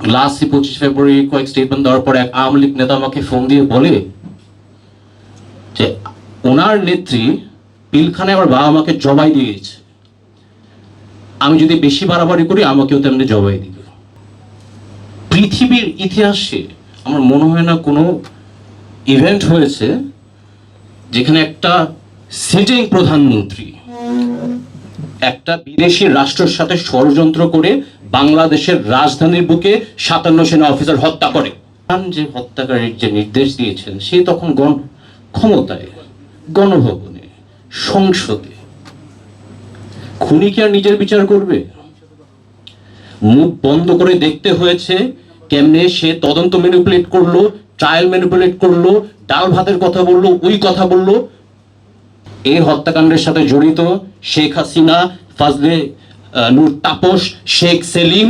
Last 25 ফেব্রুয়ারি কয়েক statement দেওয়ার পর এক আওয়ামী লীগ নেতা আমাকে ফোন দিয়ে বলে যে ওনার নেত্রী পিলখানে আমার বাবা মাকে জবাই দিয়েছে, আমি যদি বেশি বাড়াবাড়ি করি আমাকেও তেমনি জবাই দিবে। পৃথিবীর ইতিহাসে আমার মনে হয় না কোনো ইভেন্ট হয়েছে যেখানে একটা সিটিং প্রধানমন্ত্রী একটা বিদেশি রাষ্ট্রের সাথে ষড়যন্ত্র করে বাংলাদেশের রাজধানীর বুকে 57 সেনা অফিসার হত্যা করে। যে হত্যাকারীর যে নির্দেশ দিয়েছেন সে তখন ক্ষমতায়, গণভবনে, সংসদে। খুনি কি আর নিজের বিচার করবে? মুখ বন্ধ করে দেখতে হয়েছে কেমনে সে তদন্ত ম্যানিপুলেট করলো, ট্রায়াল ম্যানিপুলেট করলো, ডাল ভাতের কথা বললো, ওই কথা বললো। এই হত্যাকাণ্ডের সাথে জড়িত শেখ হাসিনা, ফাজলে নূর তাপস, শেখ সেলিম,